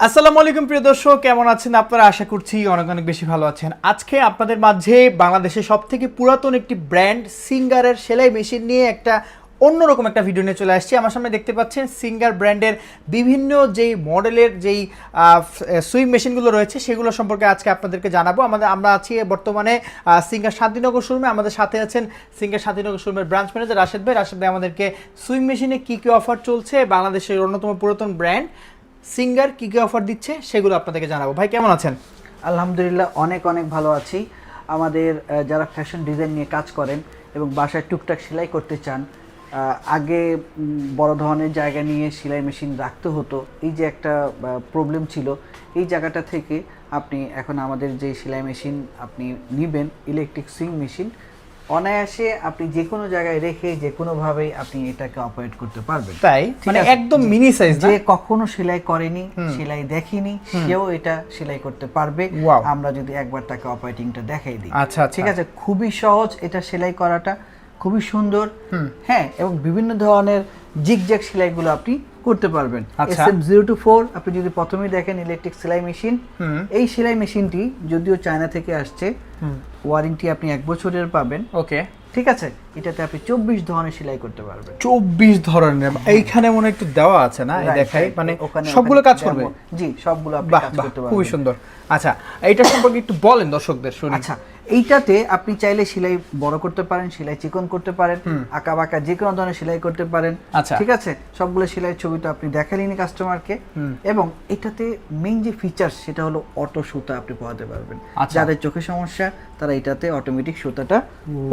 আসসালামু আলাইকুম প্রিয় দর্শক, কেমন আছেন আপনারা? আশা করছি অনেক অনেক বেশি ভালো আছেন। আজকে আপনাদের মাঝে বাংলাদেশের সবথেকে পুরাতন একটি ব্র্যান্ড সিঙ্গারের সেলাই মেশিন নিয়ে একটা অন্যরকম একটা ভিডিও নিয়ে চলে আসছি। আমার সামনে দেখতে পাচ্ছেন সিঙ্গার ব্র্যান্ডের বিভিন্ন যেই মডেলের যেই সুইং মেশিনগুলো রয়েছে সেগুলো সম্পর্কে আজকে আপনাদেরকে জানাবো। আমরা আছি বর্তমানে সিঙ্গার শান্তিনগর শোরুমে। আমাদের সাথে আছেন সিঙ্গার শান্তিনগর শোরুমের ব্রাঞ্চ ম্যানেজার রাশেদ ভাই। রাশেদ ভাই আমাদেরকে সুইং মেশিনে কী কী অফার চলছে, বাংলাদেশের অন্যতম পুরাতন ব্র্যান্ড সিঙ্গার কী কী অফার দিচ্ছে সেগুলো আপনাদেরকে জানাবো। ভাই কেমন আছেন? আলহামদুলিল্লাহ অনেক অনেক ভালো আছি। আমাদের যারা ফ্যাশন ডিজাইন নিয়ে কাজ করেন এবং বাসায় টুকটাক সেলাই করতে চান, আগে বড় ধরনের জায়গা নিয়ে সেলাই মেশিন রাখতে হতো, এই যে একটা প্রবলেম ছিল, এই জায়গাটা থেকে আপনি এখন আমাদের যে সেলাই মেশিন আপনি নেবেন, ইলেকট্রিক সুইং মেশিন, অনায়াসে আপনি যে কোনো জায়গায় রেখে যে কোনোভাবেই আপনি এটাকে অপারেট করতে পারবেন। তাই মানে একদম মিনি সাইজ, যে কখনো সেলাই করেনি, সেলাই দেখিনি, সেও এটা সেলাই করতে পারবে আমরা যদি একবার তাকে অপারেটিংটা দেখাই দিই। আচ্ছা, ঠিক আছে, খুবই সহজ এটা সেলাই করাটা, খুবই সুন্দর। হ্যাঁ, এবং বিভিন্ন ধরনের জিগজ্যাগ সেলাইগুলো আপনি করতে পারবেন। SM024 আপনি যদি প্রথমেই দেখেন ইলেকট্রিক সেলাই মেশিন, এই সেলাই মেশিনটি যদিও চায়না থেকে আসছে, ওয়ারেন্টি আপনি 1 বছরের পাবেন। ওকে, ঠিক আছে, এটাতে আপনি 24 ধরনের সেলাই করতে পারবেন। 24 ধরনের এইখানে মনে একটু দেওয়া আছে না, এই দেখাই মানে সবগুলো কাজ করবে। জি, সবগুলো আপনি কাজ করতে পারবেন। খুবই সুন্দর। আচ্ছা, এইটা সম্পর্কে একটু বলেন দর্শকদের শুনি। আচ্ছা, এইটাতে আপনি চাইলে সেলাই বড় করতে পারেন, সেলাই চিকন করতে পারেন, আঁকা বাঁকা যে কোনো ধরনের সেলাই করতে পারেন। আচ্ছা, ঠিক আছে, সবগুলো সেলাই ছবি তো আপনি দেখালেনই কাস্টমারকে। এবং এটাতে মেইন যে ফিচার সেটা হলো অটো সুতা আপনি পরাতে পারবেন। যাদের চোখে সমস্যা তারা এটাতে অটোমেটিক সুতাটা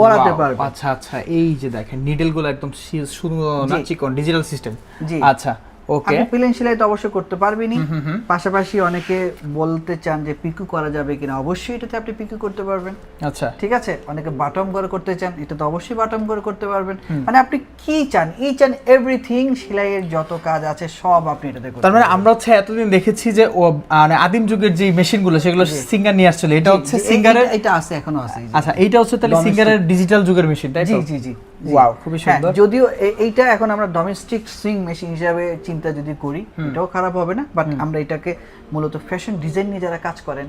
পরাতে পারবে। আচ্ছা আচ্ছা, এই যে দেখেন নিডলগুলো একদম শুধু না চিকন, ডিজিটাল সিস্টেম। জি, আচ্ছা ওকে। আপনি প্লেন সেলাই তো অবশ্যই করতে পারবেনই, পাশাপাশি অনেকে বলতে চান যে পিকু করা যাবে কিনা, অবশ্যই এটাতে আপনি পিকু করতে পারবেন। আচ্ছা, ঠিক আছে, অনেকে বাটম করে করতে চান, এটা তো অবশ্যই বাটম করে করতে পারবেন। মানে আপনি কি চান, ইচ এন্ড এভরিথিং, সেলাইয়ের যত কাজ আছে সব আপনি এটাতে করতে তার মানে আমরা হচ্ছে এতদিন দেখেছি যে মানে আদিম যুগের যে মেশিনগুলো সেগুলো সিঙ্গার নিয়ে আসছিল, এটা হচ্ছে সিঙ্গারের, এটা আছে এখনো আছে। আচ্ছা, এইটা হচ্ছে তাহলে সিঙ্গারের ডিজিটাল যুগের মেশিন, তাই তো? জি জি জি, ওয়াও, খুবই সুন্দর। যদিও এইটা এখন আমরা ডোমেস্টিক সুইং মেশিন হিসাবে চিন্তা যদি করি এটাও খারাপ হবে না, বাট আমরা এটাকে মূলত ফ্যাশন ডিজাইন নিয়ে যারা কাজ করেন,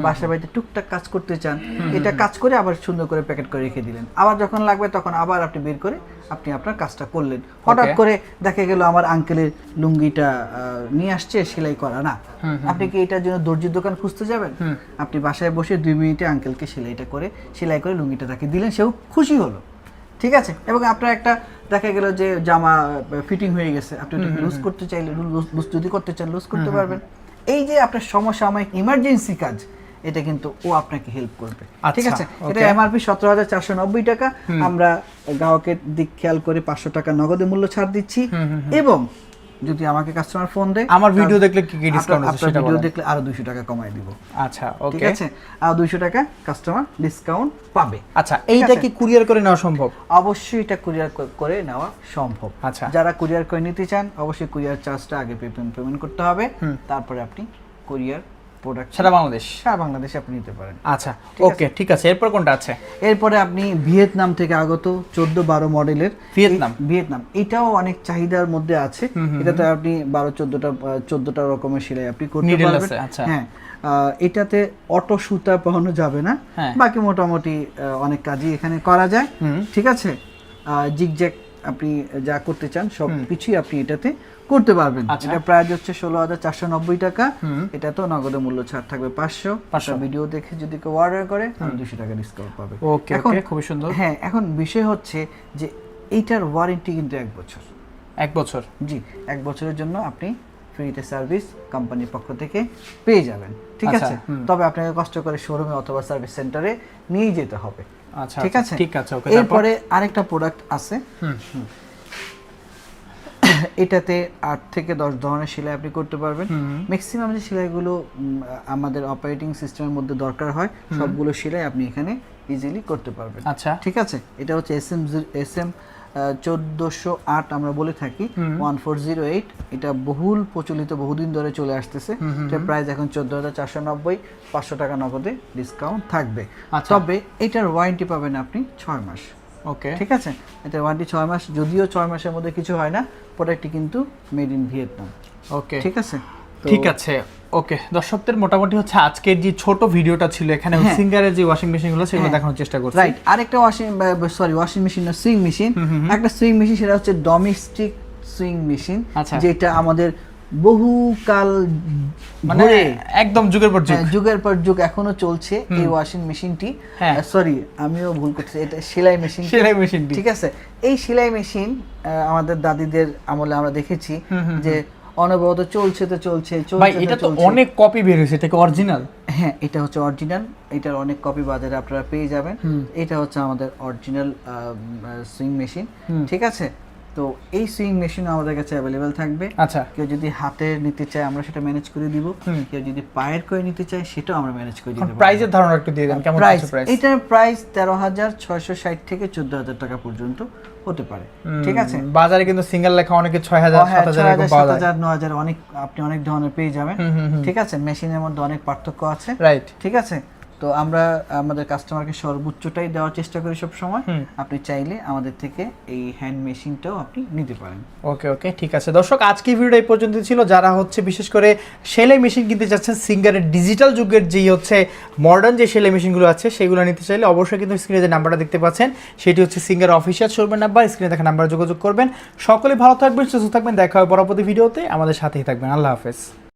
বাসা বাড়িতে টুকটাক কাজ করতে চান, এটা কাজ করে আবার সুন্দর করে প্যাকেট করে রেখে দিলেন, আবার যখন লাগবে তখন আবার আপনি বের করে আপনি আপনার কাজটা করলেন। হঠাৎ করে দেখা গেল আমার আঙ্কেলের লুঙ্গিটা নিয়ে আসছে সেলাই করা না, আপনি কি এটার জন্য দর্জির দোকান খুঁজতে যাবেন? আপনি বাসায় বসে 2 মিনিটে আঙ্কেলকে সেলাই করে লুঙ্গিটা তাকে দিলেন, সেও খুশি হলো। ঠিক আছে, এবং আপনার একটা দেখা গেল যে জামা ফিটিং হয়ে গেছে, আপনি ওটাকে লুজ করতে চাইলে লুজ যদি করতে চান লুজ করতে পারবেন। এই যে আপনার সমসাময়িক ইমার্জেন্সি কাজ, এটা কিন্তু ও আপনাকে হেল্প করবে। ঠিক আছে, এটা এমআরপি 17,490 টাকা, আমরা গ্রাহকের দিক খেয়াল করে 500 টাকা নগদে মূল্য ছাড় দিচ্ছি। এবং যদি আমাকে কাস্টমার ফোন দেয়, আমার ভিডিও দেখলে কি কি ডিসকাউন্ট আছে সেটা বলেন। ভিডিও দেখলে আরো 200 টাকা কমায় দিব। আচ্ছা ওকে, ঠিক আছে, আর 200 টাকা কাস্টমার ডিসকাউন্ট পাবে। আচ্ছা, এইটা কি কুরিয়ার করে নেওয়া সম্ভব? অবশ্যই এটা কুরিয়ার করে নেওয়া সম্ভব। আচ্ছা, যারা কুরিয়ার করে নিতে চান অবশ্যই কুরিয়ার চার্জটা আগে পেমেন্ট করতে হবে, তারপরে আপনি কুরিয়ার প্রোডাক্ট সারা বাংলাদেশে আপনি নিতে পারেন। আচ্ছা ওকে, ঠিক আছে। এরপর কোনটা আছে? এরপরে আপনি ভিয়েতনাম থেকে আগত 14-12 মডেলের ভিয়েতনাম, এটাও অনেক চাহিদার মধ্যে আছে। এটাতে আপনি 12-14টা রকমের সেলাই আপনি করতে পারবেন। হ্যাঁ, এটাতে অটো সুতা পরানো যাবে না, বাকি মোটামুটি অনেক কাজই এখানে করা যায়। ঠিক আছে, জিগজ্যাগ আপনি যা করতে চান সব কিছুই আপনি এটাতে করতে পারবেন। এটা প্রাইস হচ্ছে 16,490 টাকা, এটা তো নগদে মূল্য ছাড় থাকবে 500। ভিডিও দেখে যদি কেউ অর্ডার করে 200 টাকা ডিসকাউন্ট পাবে। এখন খুবই সুন্দর। হ্যাঁ, এখন বিষয় হচ্ছে যে এইটার ওয়ারেন্টি কিন্তু 1 বছর। 1 বছর? জি, 1 বছরের জন্য আপনি ফ্রিতে সার্ভিস কোম্পানির পক্ষ থেকে পেয়ে যাবেন। ঠিক আছে, তবে আপনাকে কষ্ট করে শোরুমে অথবা সার্ভিস সেন্টারে নিয়ে যেতে হবে। আচ্ছা ঠিক আছে, ঠিক আছে ওকে। এরপরে আরেকটা প্রোডাক্ট আছে, এটাতে 8 থেকে 10 ধরনের সেলাই আপনি করতে পারবেন। ম্যাক্সিমাম যে সেলাইগুলো আমাদের অপারেটিং সিস্টেমের মধ্যে দরকার হয় সবগুলো সেলাই আপনি এখানে ইজিলি করতে পারবেন। আচ্ছা, ঠিক আছে, এটা হচ্ছে SM 1408 আমরা বলে থাকি, 1408। এটা বহুল প্রচলিত, বহুদিন ধরে চলে আসতেছে। এটার প্রাইস এখন 14,490, 500 টাকা নগদে ডিসকাউন্ট থাকবে। তবে এটার ওয়ারেন্টি পাবেন আপনি 6 মাস। ওকে, ঠিক আছে, এটা ওয়ারেন্টি 6 মাস, যদিও 6 মাসের মধ্যে কিছু হয় না, প্রোডাক্টটি কিন্তু মেড ইন ভিয়েতনাম। ওকে, ঠিক আছে, ঠিক আছে। ওকে, দর্শকদের মোটামুটি হচ্ছে আজকের যে ছোট ভিডিওটা ছিল এখানে সিঙ্গারের যে ওয়াশিং মেশিনগুলো সেগুলো দেখানোর চেষ্টা করছি। রাইট, আরেকটা ওয়াশিং মেশিন না, সুইং মেশিন, একটা সুইং মেশিন, সেটা হচ্ছে ডোমেস্টিক সুইং মেশিন, যেটা আমাদের বহুকাল মানে একদম যুগের পর যুগ এখনো চলছে এই ওয়াশিং মেশিনটি। সরি, আমিও ভুল করছি, এটা সেলাই মেশিন, ঠিক আছে। এই সেলাই মেশিন আমাদের দাদিদের আমলে আমরা দেখেছি যে অনবরত চলছে। ভাই এটা তো অনেক কপি বের হয়েছে, এটা কি অরিজিনাল? হ্যাঁ, এটা হচ্ছে অরিজিনাল, এটার অনেক কপি বাজারে আপনারা পেয়ে যাবেন। এটা হচ্ছে আমাদের অরিজিনাল সুইং মেশিন, ঠিক আছে। তো এই সুইং মেশিন আমাদের কাছে অ্যাভেলেবেল থাকবে। আচ্ছা, কেউ যদি হাতের নিতে চায় আমরা সেটা ম্যানেজ করে দিব, কেউ যদি পায়ের করে নিতে চায় সেটাও আমরা ম্যানেজ করে দিব। প্রাইসের ধারণা একটু দিয়ে দেন, কেমন প্রাইস? এটার প্রাইস 13,660 থেকে 14,000 টাকা পর্যন্ত হতে পারে, ঠিক আছে। বাজারে কিন্তু সিঙ্গেল লেখা অনেকে 6,000 7,000 এরকম পাওয়া যায়, 7,000 9,000 অনেক, আপনি অনেক ধরনের পেয়ে যাবেন, ঠিক আছে। মেশিনের মধ্যে অনেক পার্থক্য আছে, রাইট, ঠিক আছে। তো আমরা আমাদের কাস্টমারকে সর্বোচ্চটাই দেওয়ার চেষ্টা করি সব সময়। আপনি চাইলে আমাদের থেকে এই হ্যান্ড মেশিনটাও আপনি নিতে পারেন। ওকে, ঠিক আছে দর্শক, আজকের ভিডিও এই পর্যন্ত ছিল। যারা হচ্ছে বিশেষ করে সেলাই মেশিন কিনতে চাচ্ছেন, সিঙ্গারের ডিজিটাল যুগের যেই হচ্ছে মডার্ন যে সেলাই মেশিনগুলো আছে সেগুলো নিতে চাইলে অবশ্যই কিন্তু স্ক্রিনে যে নাম্বারটা দেখতে পাচ্ছেন সেটি হচ্ছে সিঙ্গার অফিসিয়াল শোরুমের নাম্বার। স্ক্রিনে দেখা নাম্বারে যোগাযোগ করবেন। সকলে ভালো থাকবেন, সুস্থ থাকবেন। দেখা হবে পরবর্তী ভিডিওতে, আমাদের সাথেই থাকবেন। আল্লাহ হাফেজ।